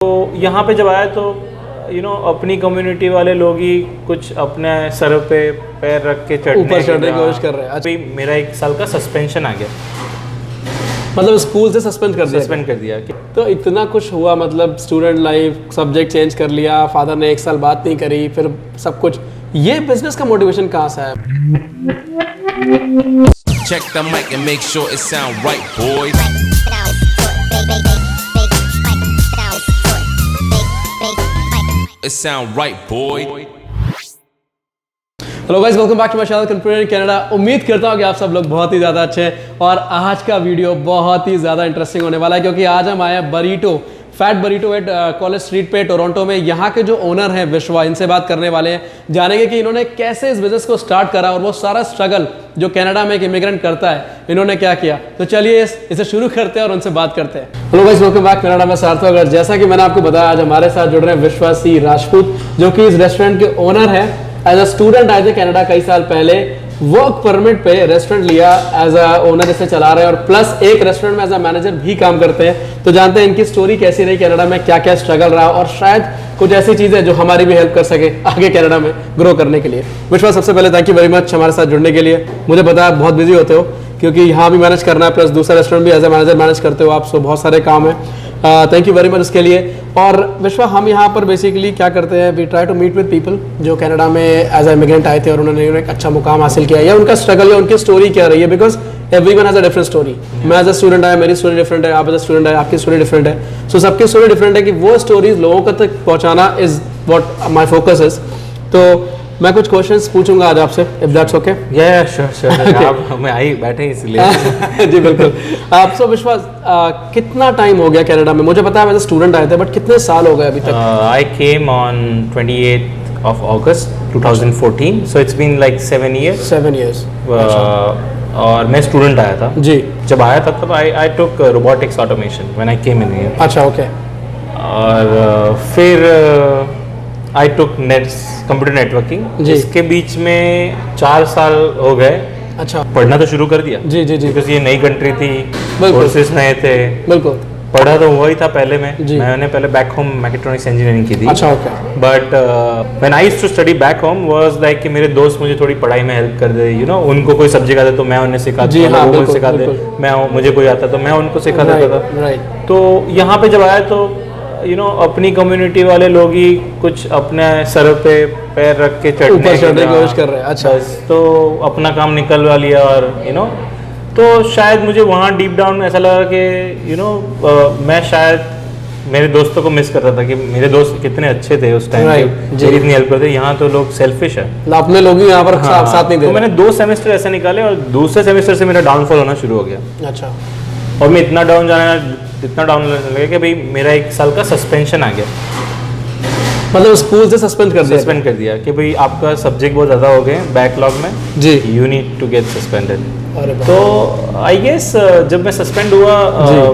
तो यहाँ पे जब आया तो अपनी कम्युनिटी वाले लोग ही कुछ अपने सर पे पैर रख के ऊपर चढ़ने की कोशिश कर रहे हैं। अभी मेरा 1 साल का सस्पेंशन आ गया, मतलब स्कूल से सस्पेंड कर दिया। तो इतना कुछ हुआ, मतलब स्टूडेंट लाइफ, सब्जेक्ट चेंज कर लिया, फादर ने 1 साल बात नहीं करी, फिर सब कुछ। ये बिजनेस का मोटिवेशन कहाँ से आया? Check the mic and make sure it sound right, boys. It sound right, boy. Hello guys, welcome back to my channel computer in Canada. उम्मीद करता हूँ कि आप सब लोग बहुत ही ज़्यादा अच्छे हैं और आज का वीडियो बहुत ही ज़्यादा इंटरेस्टिंग होने वाला है, क्योंकि आज हम आए हैं burrito, fat burrito at college street पे टोरंटो में। यहाँ के जो ओनर हैं विश्वा, इनसे बात करने वाले हैं, जानेंगे कि इन्होंने कैसे इस बिजनेस को स्टार्ट करा और वो सारा स्ट्रगल जो कनाडा में एक इमिग्रेंट करता है, इन्होंने क्या किया। तो चलिए इसे शुरू करते हैं और उनसे बात करते हैं। Hello guys, welcome back Canada में सार्थक। अगर जैसा कि मैंने आपको बताया, आज हमारे साथ जुड़ रहे हैं विश्वा सी राजपूत, जो कि इस रेस्टोरेंट के ओनर हैं। एज अ स्टूडेंट आए थे कनाडा कई साल पहले, वर्क परमिट पे रेस्टोरेंट लिया, एज अ ओनर इसे चला रहे हैं और प्लस एक रेस्टोरेंट में एज अ मैनेजर भी काम करते हैं। तो जानते हैं इनकी स्टोरी कैसी रही कनाडा में, क्या क्या स्ट्रगल रहा और शायद कुछ ऐसी चीजें जो हमारी भी हेल्प कर सके आगे कनाडा में ग्रो करने के लिए। विश्वास, सबसे पहले थैंक यू वेरी मच हमारे साथ जुड़ने के लिए। मुझे पता है बहुत बिजी होते हो, क्योंकि यहाँ भी मैनेज करना है, प्लस दूसरा रेस्टोरेंट भी एज ए मैनेजर मैनेज करते हो आप, सो बहुत सारे काम है। थैंक यू वेरी मच उसके लिए। और विश्वा, हम यहाँ पर बेसिकली क्या करते हैं, we try to meet with people जो कनाडा में एज ए इमिग्रेंट आए थे और उन्होंने एक अच्छा मुकाम हासिल किया, या उनका स्ट्रगल या उनकी स्टोरी क्या रही है, because everyone has a different story. मैं एज अ स्टूडेंट आया, मेरी स्टोरी डिफरेंट है, आप एज अ स्टूडेंट है, आपकी स्टोरी डिफरेंट है। सो सबकी स्टोरी डिफरेंट है कि वो स्टोरीज लोगों तक पहुँचाना is what my focus is. तो मैं कुछ क्वेश्चंस पूछूंगा आज आपसे, इफ दैट्स ओके। या श्योर आप हमें आई बैठे हैं इसलिए। जी बिल्कुल। आपसे विश्वास, कितना टाइम हो गया कनाडा में? मुझे पता है एज स्टूडेंट आए थे, बट कितने साल हो गए अभी तक? I came on 28th of August 2014, so it's been like 7 years. 7 years। और मैं स्टूडेंट आया था जी। जब आया था तब I took robotics automation when I came in here. अच्छा, ओके। और फिर आई टुक कंप्यूटर नेटवर्किंग। जी। इसके बीच में 4 साल हो गए। अच्छा। पढ़ना तो शुरू कर दिया। जी जी जी। बिकॉज ये नई कंट्री थी, बिल्कुल। कोर्सेज नए थे। बिल्कुल। पढ़ा तो हुआ ही था पहले में। जी। मैंने पहले बैक होम मैकेट्रॉनिक्स इंजीनियरिंग की थी। अच्छा, okay. But when I used to study back home was like कि मेरे दोस्त मुझे थोड़ी पढ़ाई में हेल्प कर दे, उनको कोई सब्जेक्ट आता तो मैं उन्हें सिखा जी, देता, हाँ, वो मुझे बिल्कुल, सिखा दे, बिल्कुल। मुझे कोई आता तो मैं उनको सिखा देता था। राइट। तो यहाँ पे जब आया तो अपनी कम्युनिटी वाले लोग ही कुछ अपने सर पे पैर रख के ऊपर चढ़ने की कोशिश कर रहे हैं। अच्छा। तो अपना काम निकलवा लिया और तो शायद मुझे वहाँ डीप डाउन ऐसा लगा कि मैं शायद मेरे दोस्तों को मिस करता था कि मेरे दोस्त कितने अच्छे थे उस टाइम पे, मेरी इतनी हेल्प करते। यहाँ तो लोग सेल्फिश है, अपने लोग ही यहाँ पर साथ नहीं दे। तो मैंने 2 सेमेस्टर ऐसे निकाले और दूसरे सेमेस्टर से मेरा डाउनफॉल होना शुरू हो गया। अच्छा। और मैं इतना डाउन लगने लगा कि भाई मेरा 1 साल का सस्पेंशन आ गया, मतलब स्कूल से सस्पेंड कर दिया कि भाई आपका सब्जेक्ट बहुत ज़्यादा हो गए बैकलॉग में जी, you need to get suspended. तो आई गेस जब मैं सस्पेंड हुआ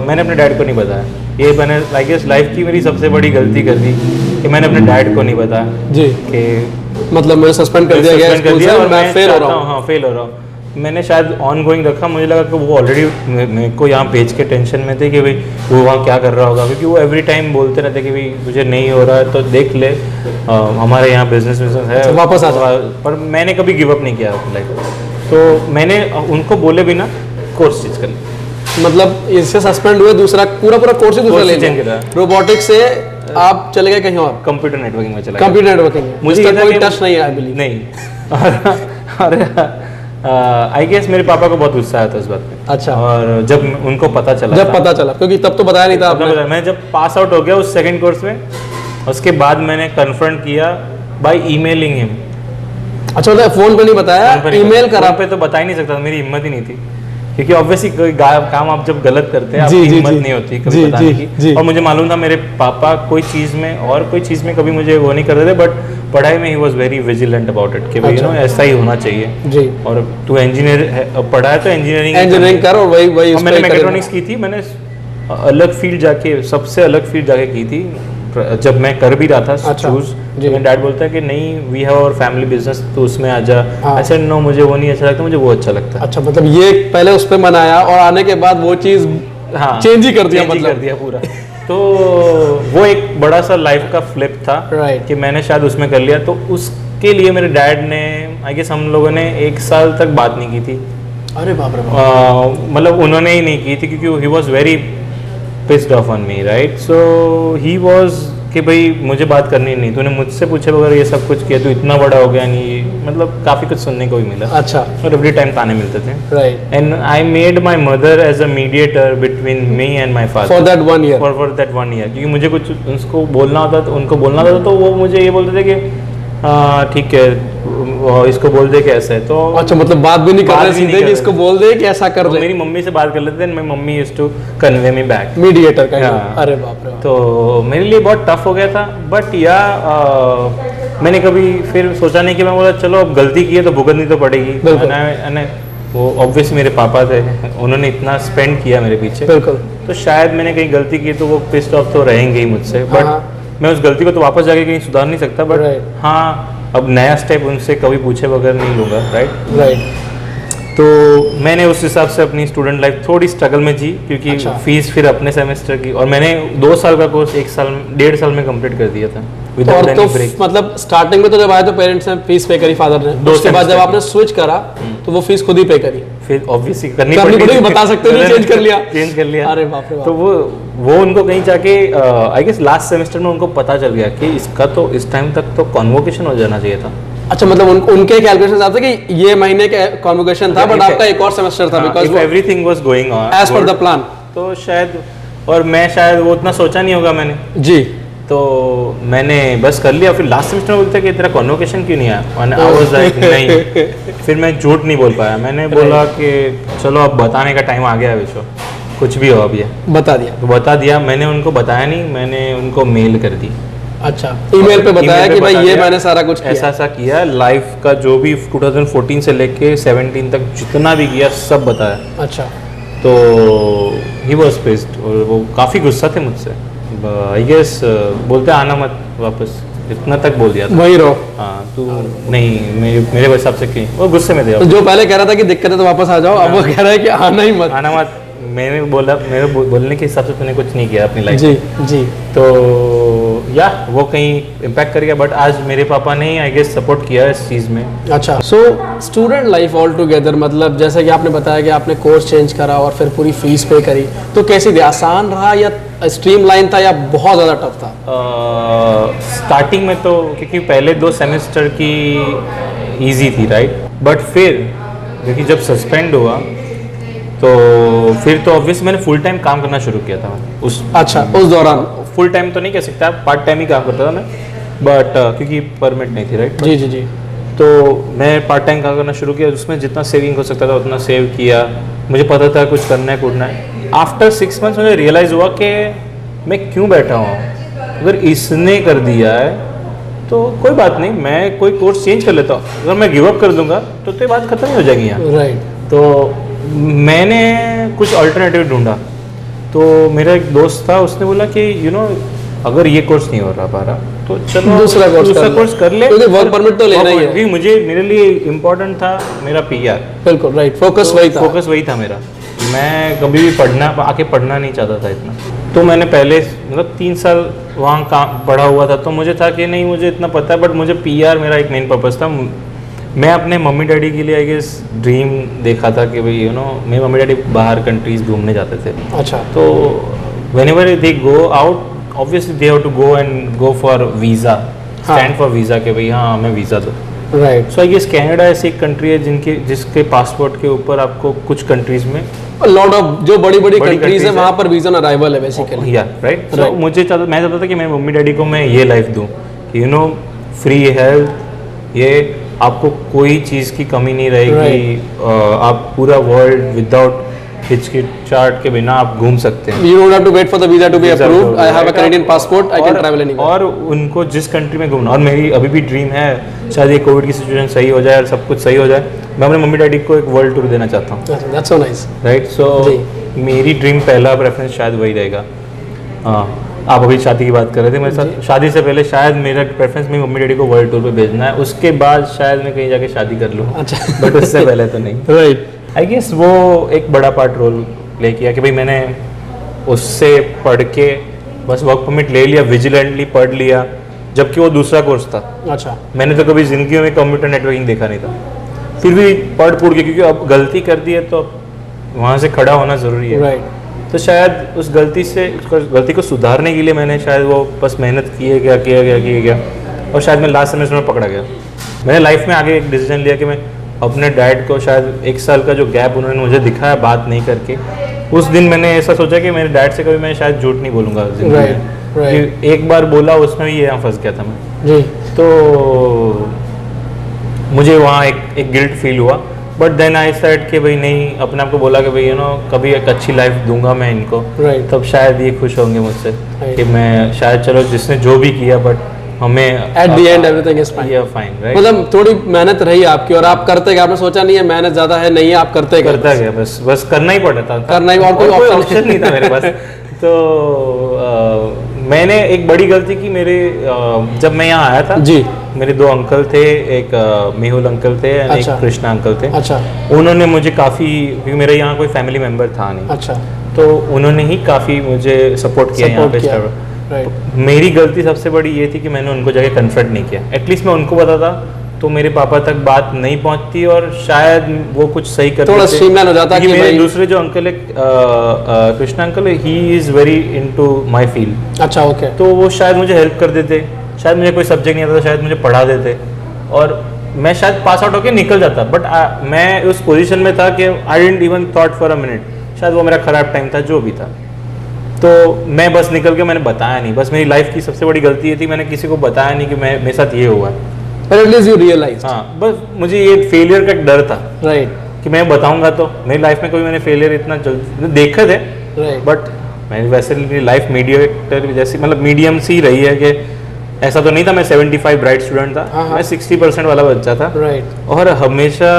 मैंने अपने डैड को नहीं बताया। ये मैंने आई गेस लाइफ की मेरी सबसे बड़ी गलती कर दी कि मैंने अपने डैड को नहीं बताया जी कि मतलब मुझे सस्पेंड कर दिया गया स्कूल से और मैं फेल हो रहा हूँ। हाँ, फेल हो रहा हूँ। मैंने शायद ऑन गोइंग रखा, मुझे लगा कि वो ऑलरेडी मेरे को यहाँ भेज के टेंशन में थे कि भाई वो वहाँ क्या कर रहा होगा, क्योंकि वो एवरी टाइम बोलते रहते कि भाई मुझे नहीं हो रहा है तो देख ले, हमारे यहाँ बिजनेस है, अच्छा, वापस आ जा। पर मैंने कभी गिव अप नहीं किया लाइक। तो मैंने उनको बोले बिना कोर्स चेंज कर लिया। मतलब इससे सस्पेंड हुए, दूसरा पूरा कोर्स ही दूसरा ले लिया। रोबोटिक्स से आप चले गए कहीं और, कंप्यूटर नेटवर्किंग में चला। कंप्यूटर नेटवर्किंग मुझे कोई टच नहीं है, बिलीव नहीं। आई गेस मेरे पापा को बहुत गुस्सा आया था इस बात पे। अच्छा। और जब उनको पता चला, क्योंकि तब तो बताया नहीं था आपने। मैं जब पास आउट हो गया उस सेकंड कोर्स में, उसके बाद मैंने कन्फ्रंट किया बाय ईमेलिंग हिम। अच्छा, मतलब फोन पे नहीं बताया, ईमेल करा। पे तो बता ही नहीं सकता, मेरी हिम्मत ही नहीं थी, क्योंकि ऑब्वियसली कोई काम आप जब गलत करते हैं आपकी हिम्मत नहीं होती कभी बताने की। और मुझे मालूम था मेरे पापा कोई चीज़ में कभी मुझे वो नहीं करते थे, बट पढ़ाई में he was very vigilant about it कि भाई ऐसा ही होना चाहिए जी। और तू इंजीनियर पढ़ा है तो इंजीनियरिंग कर, और वही मैंने मैकेट्रॉनिक्स की थी। मैंने सबसे अलग फील्ड जाके की थी जब मैं कर भी रहा था चूज। मेरा डैड बोलता है कि नहीं, we have our family business, तो उसमें आ जा। ऐसे नो, मुझे वो नहीं अच्छा लगता, मुझे वो अच्छा लगता है। अच्छा, मतलब ये पहले उस पर मनाया और आने के बाद वो चीज़ चेंज ही कर दिया, मतलब कर दिया पूरा। तो वो एक बड़ा सा लाइफ का फ्लिप था Right. कि मैंने शायद उसमें कर लिया, तो उसके लिए मेरे डैड ने आई गेस हम लोगों ने 1 साल तक बात नहीं की थी। अरे बाप रे बाप। मतलब उन्होंने ही नहीं की थी क्योंकि he was very pissed off on me, right. So he was कि भाई मुझे बात करनी नहीं, तूने मुझसे पूछे वगैरह ये सब कुछ किया, तू इतना बड़ा हो गया नहीं, मतलब काफ़ी कुछ सुनने को भी मिला। अच्छा। और एवरी टाइम ताने मिलते थे। Right. And I made my mother as a mediator between me and my father for that 1 year. For that 1 year, क्योंकि मुझे कुछ उनको बोलना होता था, उनको बोलना होता था, तो वो मुझे ये बोलते थे कि हाँ ठीक है, इसको बोल दे कि ऐसा है। तो अच्छा, मतलब बात भी नहीं कर रहे सीधे कि इसको बोल दे कि ऐसा कर तो दे। मेरी मम्मी से बात कर लेते थे, मेरी mummy used to convey me back, mediator का। हाँ। अरे बाप रे बाप। तो मेरे लिए बहुत टफ हो गया था। बट या मैंने कभी फिर सोचा नहीं कि मैं बोला चलो अब गलती की है तो भुगतनी तो पड़ेगी। बिल्कुल। वो ऑब्वियस मेरे पापा थे, उन्होंने इतना स्पेंड किया मेरे पीछे, बिल्कुल। तो शायद मैंने कहीं गलती की तो वो पिस्ड ऑफ तो रहेंगे ही मुझसे। बट हाँ। मैं उस गलती को तो वापस जाके कहीं सुधार नहीं सकता। But Right. हाँ, अब नया स्टेप उनसे कभी पूछे बगैर नहीं लूँगा, राइट। राइट। तो मैंने उस हिसाब से अपनी स्टूडेंट लाइफ थोड़ी स्ट्रगल में जी, क्योंकि अच्छा। फीस फिर अपने सेमेस्टर की, और मैंने 2 साल का कोर्स 1.5 साल में कंप्लीट कर दिया था विदाउट और एनी तो ब्रेक। मतलब स्टार्टिंग में तो जब आए तो पेरेंट्स ने फीस पे करी, फादर ने। उसके बाद जब semester आपने स्विच करा तो वो फीस खुद ही पे करी। फिर ऑब्वियसली करनी करनी पड़ी, पड़ेगी, बता सकते नहीं, चेंज कर लिया। चेंज कर लिया। अरे बाप रे बाप। तो वो उनको कहीं जाके आई गेस लास्ट सेमेस्टर में उनको पता चल गया कि इसका तो इस टाइम तक तो कॉन्वोकेशन हो जाना चाहिए था। अच्छा, मतलब उनके कैलकुलेशन आते कि ये महीने का कॉन्वोकेशन था, बट आपका एक और सेमेस्टर था because everything was going on as per the plan. तो शायद, और मैं शायद वो उतना सोचा नहीं होगा मैंने, जी। तो मैंने बस कर लिया। फिर लास्ट सेमेस्टर में बोलते कि तेरा कॉन्वोकेशन क्यों नहीं आया, मैंने आई वाज लाइक नहीं। फिर मैं झूठ नहीं बोल पाया, मैंने बोला कि चलो अब बताने का टाइम आ गया है विशो, कुछ भी हो अब ये बता दिया। तो बता दिया। मैंने उनको बताया नहीं, मैंने उनको मेल कर दी। अच्छा, ईमेल पे बताया ईमेल पे कि भाई बता ये दिया, मैंने सारा कुछ किया। ऐसा ऐसा किया, लाइफ का जो भी 2014 से लेके 17 तक जितना भी किया सब बताया। अच्छा। तो ही वॉज पिस्ड, और वो काफ़ी गुस्सा थे मुझसे। आई गेस बोलते आना मत वापस, इतना तक बोल दिया था। वही रहो। हाँ, तू नहीं, मेरे हिसाब से कहीं वो गुस्से में थे। तो जो पहले कह रहा था कि दिक्कत है तो वापस आ जाओ, अब वो कह रहा है कि आना ही मत। आना मत, मैंने बोला, मेरे बोलने के हिसाब से तूने कुछ नहीं किया अपनी लाइफ जी में। जी। तो या वो कहीं इम्पैक्ट कर गया। बट आज मेरे पापा ने आई गेस सपोर्ट किया इस चीज़ में। अच्छा, so student life all together, मतलब जैसे कि आपने बताया कि आपने कोर्स चेंज करा और फिर पूरी फीस पे करी, तो कैसी थी? आसान रहा या स्ट्रीमलाइन था या बहुत ज़्यादा टफ था? स्टार्टिंग में तो क्योंकि पहले 2 सेमेस्टर की इजी थी, राइट। बट फिर क्योंकि जब सस्पेंड हुआ तो फिर तो ऑब्वियस मैंने फुल टाइम काम करना शुरू किया था उस। अच्छा, उस दौरान फुल टाइम तो नहीं कह सकता, पार्ट टाइम ही काम करता था मैं। बट क्योंकि परमिट नहीं थी, राइट। जी जी जी। तो मैं पार्ट टाइम काम करना शुरू किया, उसमें जितना सेविंग हो सकता था उतना सेव किया। मुझे पता था कुछ करना है, कूदना है। आफ्टर 6 मंथ्स मुझे रियलाइज़ हुआ कि मैं क्यों बैठा हूँ, अगर इसने कर दिया है तो कोई बात नहीं, मैं कोई कोर्स चेंज कर लेता हूँ। अगर मैं गिव अप कर दूंगा तो ये बात खत्म ही हो जाएगी यहाँ। राइट। तो मैंने कुछ अल्टरनेटिव ढूंढा। तो मेरा एक दोस्त था, उसने बोला कि यू नो अगर ये कोर्स नहीं हो रहा पारा तो चलो दूसरा कोर्स कर ले, क्योंकि वर्क परमिट तो लेना ही है। क्योंकि मेरे लिए इम्पोर्टेंट था मेरा PR। बिल्कुल राइट, फोकस वही था। फोकस वही था मेरा। मैं कभी भी आके पढ़ना नहीं चाहता था इतना। तो मैंने पहले मतलब 3 साल वहाँ काम पढ़ा हुआ था, तो मुझे था कि नहीं मुझे इतना पता है, बट मुझे PR मेरा एक मेन पर्पस था। मैं अपने मम्मी डैडी के लिए आई गेस ड्रीम देखा था कि भाई यू नो मेरे मम्मी डैडी बाहर कंट्रीज घूमने जाते थे। अच्छा। तो whenever they go out obviously they have to go and go for visa, stand for visa के भाई हाँ हमें वीज़ा दो। Right. So I guess Canada ऐसी एक कंट्री है जिसके पासपोर्ट के ऊपर आपको कुछ कंट्रीज में लॉट ऑफ जो बड़ी बड़ी कंट्रीज countries है है। वहाँ पर वीजा ऑन अराइवल है बेसिकली। या राइट। सो Right. मैं चाहता था कि मेरे मम्मी डैडी को मैं ये लाइफ दूँ कि यू नो फ्री हेल्थ, ये आपको कोई चीज़ की कमी नहीं रहेगी। आप पूरा वर्ल्ड विदाउट हिचकिचाहट के बिना आप घूम सकते हैं। You don't have to wait for the visa to be Visa approved. to- I have a right. Canadian passport. I can travel anywhere. और उनको जिस कंट्री में घूमना, और मेरी अभी भी ड्रीम है शायद ये कोविड की सिचुएशन सही हो जाए और सब कुछ सही हो जाए, मैं अपने मम्मी डैडी को एक वर्ल्ड टूर देना चाहता हूँ। That's so nice. राइट। सो जी। मेरी ड्रीम पहला प्रेफरेंस शायद वही रहेगा। हाँ, आप अभी शादी की बात कर रहे थे मेरे साथ। शादी से पहले शायद मेरा प्रेफरेंस मेरी मम्मी डैडी को वर्ल्ड टूर पे भेजना है, उसके बाद शायद मैं कहीं जाके शादी कर लूँ। अच्छा। बट उससे पहले तो नहीं। Right. आई गेस वो एक बड़ा पार्ट रोल प्ले किया कि भाई मैंने उससे पढ़ के बस वर्क परमिट ले लिया, विजिलेंटली पढ़ लिया, जबकि वो दूसरा कोर्स था। अच्छा, मैंने तो कभी जिंदगी में कंप्यूटर नेटवर्किंग देखा नहीं था, फिर भी पढ़ के, क्योंकि अब गलती कर दी है तो वहाँ से खड़ा होना ज़रूरी है। राइट। तो शायद उस गलती को सुधारने के लिए मैंने शायद वो बस मेहनत किए गया और शायद मैं लास्ट सेमेस्टर में पकड़ा गया। मैंने लाइफ में आगे एक डिसीजन लिया कि मैं अपने डैड को, शायद 1 साल का जो गैप उन्होंने मुझे दिखाया बात नहीं करके, उस दिन मैंने ऐसा सोचा कि मेरे डैड से कभी मैं शायद झूठ नहीं बोलूँगा जिंदगी में। कि एक बार बोला, उसमें भी यहाँ फंस गया था मैं जी। तो मुझे वहाँ एक गिल्ट फील हुआ, बट देन आई सेड कि भाई नहीं, अपने आप को बोला कि भाई कभी एक अच्छी लाइफ दूंगा मैं इनको, तब शायद ये खुश होंगे मुझसे कि मैं शायद, चलो जिसने जो भी किया, बट हमें at the end everything is fine. Fine, right. मतलब थोड़ी मेहनत रही आपकी और आप करते गए, आपने सोचा नहीं है मेहनत ज्यादा है, नहीं है, आप करता गया, बस करना ही पड़ा था, करना ही, और कोई ऑप्शन नहीं था मेरे पास। तो मैंने एक बड़ी गलती की जब मैं यहाँ आया था जी। मेरे 2 अंकल थे, एक मेहुल अंकल थे और एक कृष्णा अंकल थे। अच्छा। उन्होंने मुझे काफ़ी, क्योंकि मेरे यहाँ कोई फैमिली मेम्बर था नहीं, अच्छा, तो उन्होंने ही काफ़ी मुझे सपोर्ट किया यहाँ पे। मेरी गलती सबसे बड़ी ये थी कि मैंने उनको जाके कन्फ्रंट नहीं किया। एटलीस्ट मैं उनको बताता तो मेरे पापा तक बात नहीं पहुंचती और शायद वो कुछ सही करते, थोड़ा स्ट्रीमलाइन हो जाता। कि मेरे दूसरे जो अंकल है, Krishna uncle, he is very into my field. अच्छा, ओके। तो वो शायद मुझे हेल्प कर देते, शायद मुझे कोई सब्जेक्ट नहीं आता था, शायद मुझे पढ़ा देते और मैं शायद पास आउट होकर निकल जाता। बट मैं उस पोजीशन में था कि I didn't even thought for a minute, शायद वो मेरा खराब टाइम था, जो भी था। तो मैं बस निकल के मैंने बताया नहीं। बस मेरी लाइफ की सबसे बड़ी गलती ये थी, मैंने किसी को बताया नहीं कि मेरे साथ ये हुआ। But at least you realized. हाँ, बस मुझे ये फेलियर का एक डर था, राइट, कि मैं बताऊंगा तो मेरी लाइफ में कोई मैंने फेलियर इतना जल्दी देखे थे, बट मैंने वैसे मेरी लाइफ मीडिएटर जैसी, मतलब मीडियम सी रही है कि ऐसा तो नहीं था मैं 75 ब्राइट स्टूडेंट था। मैं 60% वाला बच्चा था। राइट। और हमेशा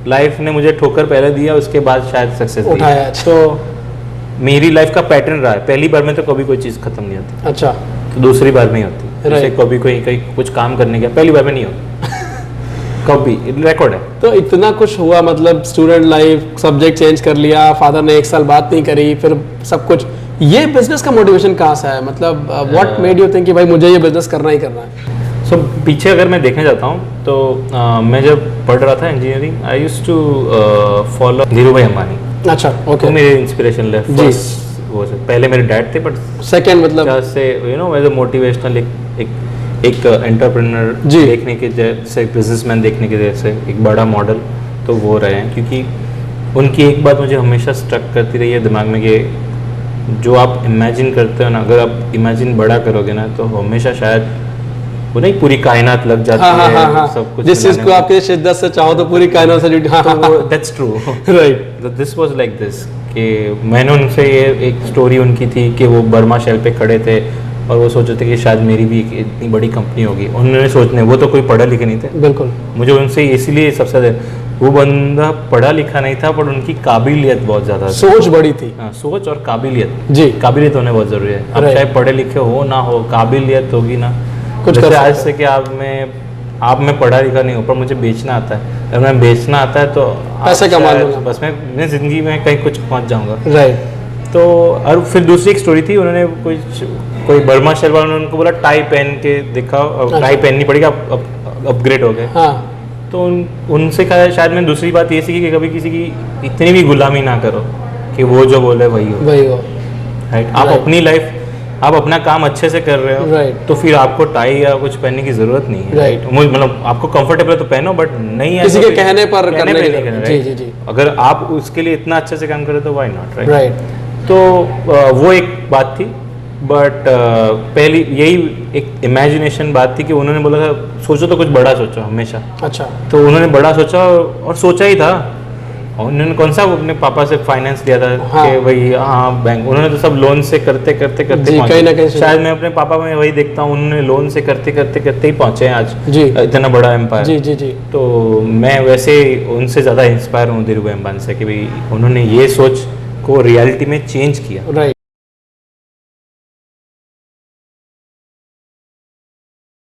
लाइफ ने मुझे ठोकर पहले दिया, उसके बाद शायद सक्सेस उठाया। तो मेरी लाइफ का पैटर्न रहा है, पहली बार में तो कभी कोई चीज़ खत्म नहीं होती। अच्छा। तो दूसरी बार में ही होती। जैसे कभी कोई कहीं कुछ काम करने गया, पहली बार में नहीं होता। कभी रिकॉर्ड है। तो इतना कुछ हुआ, मतलब स्टूडेंट लाइफ, सब्जेक्ट चेंज कर लिया, फादर ने 1 साल बात नहीं करी, फिर सब कुछ। ये बिजनेस का मोटिवेशन कहाँ से है, मतलब व्हाट मेड यू थिंक कि भाई मुझे ये बिजनेस करना ही करना है? सो पीछे अगर मैं देखने जाता हूँ तो मैं जब पढ़ रहा था engineering, I used to follow Dhirubhai Ambani. अच्छा, ओके। तो मेरे इंस्पिरेशन ले वो से पहले मेरे डैड थे, बट सेकंड मतलब से एज अ मोटिवेशनल एक एंटरप्रेन्योर देखने के जैसे, बिजनेसमैन देखने के जैसे एक बड़ा मॉडल तो वो रहे हैं। क्योंकि उनकी एक बात मुझे हमेशा स्ट्रक करती रही है दिमाग में कि जो आप इमेजिन करते हो ना, अगर आप इमेजिन बड़ा करोगे ना, तो हमेशा शायद वो नहीं पूरी कायनात लग जाती है। सब कुछ जिस चीज को आपके शिद्दत से चाहो तो पूरी कायनात से जुड़ी। That's true, right. This was like this कि मैंने उनसे ये एक स्टोरी उनकी थी कि वो बर्मा शेल पे खड़े थे और वो सोच रहे थे कि शायद मेरी भी एक इतनी बड़ी कंपनी होगी। उन्होंने सोचने, वो तो कोई पढ़ा लिखे नहीं थे। बिल्कुल। मुझे उनसे इसीलिए सबसे ज़्यादा, वो बंदा पढ़ा लिखा नहीं था, पर उनकी काबिलियत बहुत ज़्यादा, सोच बड़ी थी। हाँ, सोच और काबिलियत। जी। काबिलियत होने बहुत ज़रूरी है। आप चाहे पढ़े लिखे हो ना हो, काबिलियत होगी ना कुछ कर। आज से कि आप में पढ़ा लिखा नहीं हो, पर मुझे बेचना आता है। अगर मैं बेचना आता है तो पैसे कमा लूंगा, बस मैं ज़िंदगी में कहीं कुछ पहुंच जाऊंगा। राइट। तो और फिर दूसरी एक स्टोरी थी, उन्होंने कोई बर्मा शेल वालों ने उनको बोला टाई पहन के दिखाओ, टाई पहननी पड़ेगी, अपग्रेड हो गए। हाँ। तो उनसे कहा, शायद मैंने दूसरी बात ये सीखी कि कभी किसी की इतनी भी गुलामी ना करो कि वो जो बोले वही हो। राइट। आप अपनी लाइफ, आप अपना काम अच्छे से कर रहे हो, राइट। तो फिर आपको टाई या कुछ पहनने की जरूरत नहीं है। राइट। मतलब आपको कंफर्टेबल है तो पहनो, बट नहीं है किसी के कहने पर करने नहीं करना। जी जी जी। अगर आप उसके लिए इतना अच्छे से काम करें तो व्हाई नॉट, राइट। राइट। तो वो एक बात थी। बट पहली यही एक इमेजिनेशन बात थी कि उन्होंने बोला था सोचो तो कुछ बड़ा सोचो हमेशा। अच्छा। तो उन्होंने बड़ा सोचा और सोचा ही था। और उन्होंने कौन सा अपने पापा से फाइनेंस लिया था। हाँ। कि भाई हाँ बैंक, उन्होंने तो सब लोन से करते करते कहीं ना कहीं शायद मैं अपने पापा में वही देखता हूँ, उन्होंने लोन से करते करते करते ही पहुंचे हैं आज जी। इतना बड़ा एम्पायर। जी जी जी। तो मैं वैसे उनसे ज़्यादा इंस्पायर हूँ धीरूभाई अंबानी से कि भाई उन्होंने ये सोच को रियलिटी में चेंज किया। राइट।